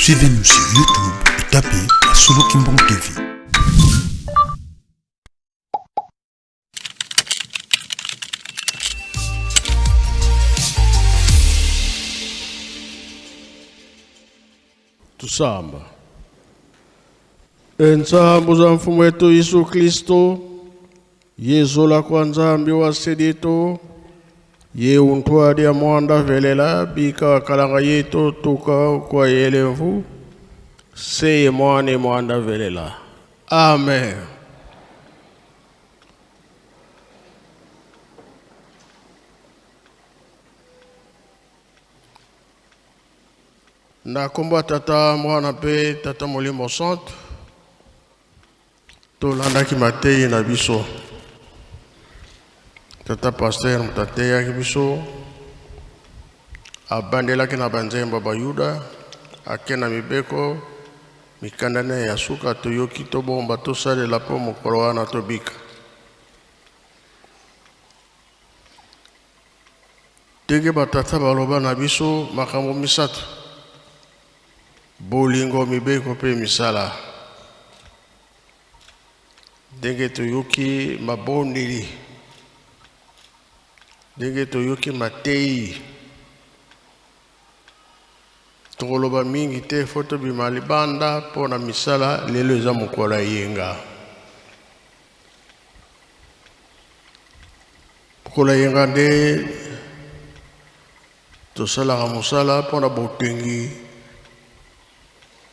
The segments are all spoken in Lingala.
Suivez-nous sur YouTube et tapez Solo Kimbong TV. Tusamba. Ensambu za mfumu wetu Yesu Kristo, Yezola kwa nzambi wa sedito, ye untwadi ya mwanda velela, bika wakalanga yeto tuka kwa yelevu, seye mwane mwanda velela. Amen. Nakomba tata mwana pe tata molimo santo tolandaki matei na biso tata pasteur mutateyaki biso abandelaki na banzembo bayuda ake na mibeko mikanda ya suka toyoki tobomba tosalela mpo mokolo wana tobika ndenge batata baloba na biso makambo misato bolingo mibeko pe misala ndenge toyoki mabondeli ndenge toyoki matei tokoloba mingi te fo tobima libanda mpo na misala lelo eza mokolo ya yenga mokolo ya yenga nde tosalaka mosala mpo na botengi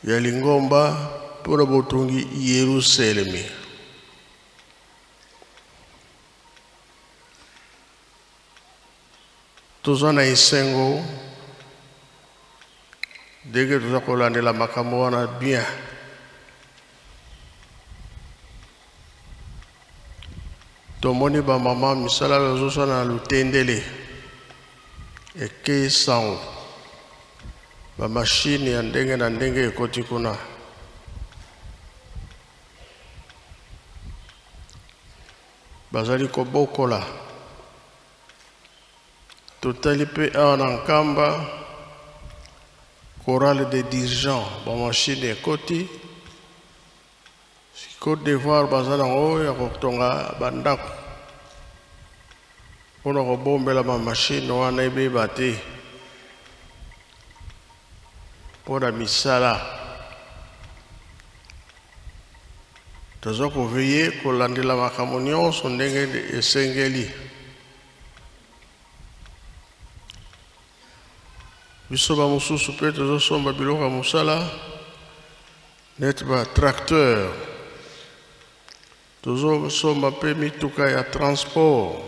ya lingomba mpo na botongi Yerusalemi. Toza na esengo ndenge toza kolandela makambo wana bien. Tomoni ba mama misala bazosala na lutendele eke sango ba machine ya ndenge na ndenge ekoti kuna bazali kobokola totali pe awa na nkamba chorale de dirigeants ba machine ekoti Côte d'Ivoire baza nango ya kotonga bandako mpona kobombela ba machine wana ebeba te mpona misala toza koveye kolandela makambo nyonso ndenge esengeli biso bamosusu mpe tozosomba biloko ya mosala neti batracteur tozosomba mpe mituka ya transport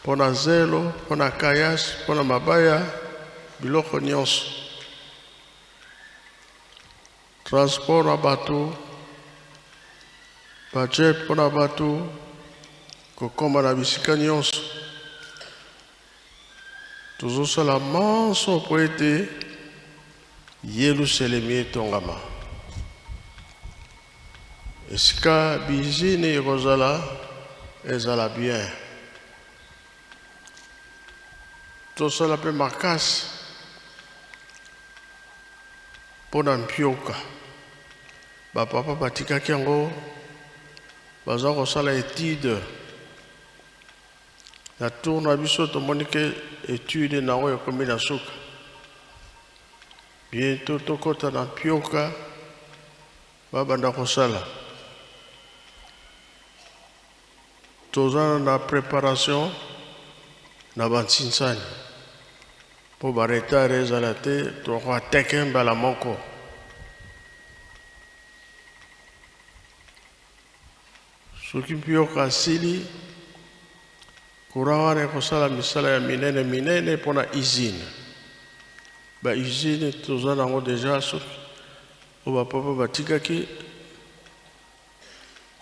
mpona zelo, mpona kayas, mpona mabaya, biloko nyonso. Transport na bato, budget mpona bato, kokoma na bisika nyonso. Tozosala manso po ete Yerusalemi etongama. Esika bizine ekozala ezala bien. Tosala pe makasi mpona mpioka bapapa batikaki yango baza kosala étude na tour na biso tomoni ke étude nango ekomi na suka bientôt tokota na mpioka babanda kosala toza na préparation na bantsinsani po baretard ezala te tokateke mbala moko soki mpioka asili courant wana ekosala misala ya minene mpona usine bausine toza nango deja soki o bapapa batikaki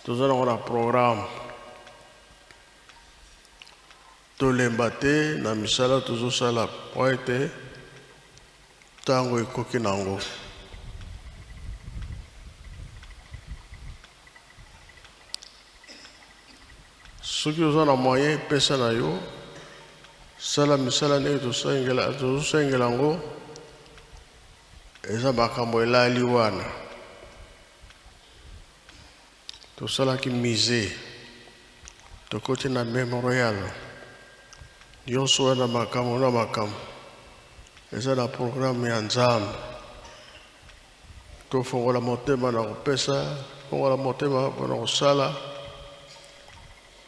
toza nango na programme tolemba te na misala tozosala po ete ntango ekoki nango soki oza na moyen pesa na yo sala misala ndenge tosengela yango eza makambo elali wana tosalaki musée tokoti na mémorial nyonso wana makambo na makambo eza na programme ya Nzambe tofongola motema na kopesa fongola motema mpona kosala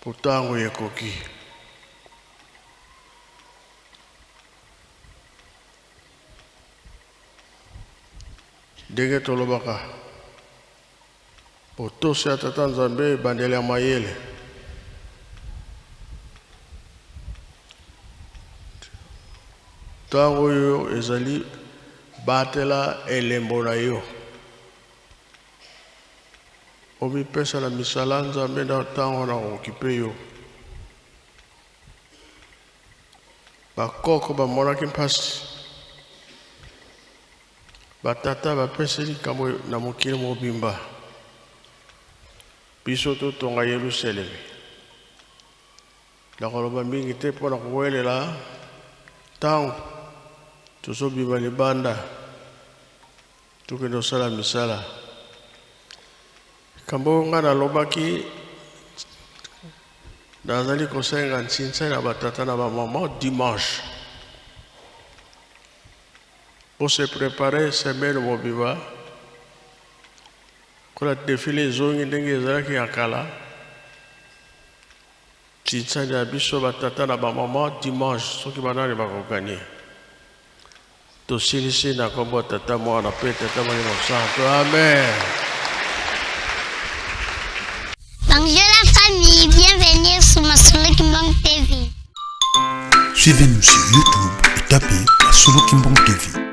po ntango ekoki ndenge tolobaka po tosi ya Tata Nzambe ebandeli ya mayele ntango oyo ezali batela elembo na yo omipesa na misala Nzambe na ntango na okipe yo bakoko bamonaki mpasi batata bapeseli kambo na mokili mobimba biso totonga Yerusalemi nakoloba mingi te mpona kowelela ntango tozobima libanda tokende kosala misala kambo nga nalobaki nazali kosenga ntsinsa na batata na bamama dimanche pour se préparer semaine mobimba kola défilé ezongi ndenge ezalaki ya kala ntsinsa ya biso batata na bamama dimanche soki banani bakoganie tosilisi na kombo tata mwana pe tata Molimo Santo amen. Bonjour la famille, bienvenue sur Masolo Kimbang TV. Suivez-nous sur YouTube et tapez Masolo Kimbang TV.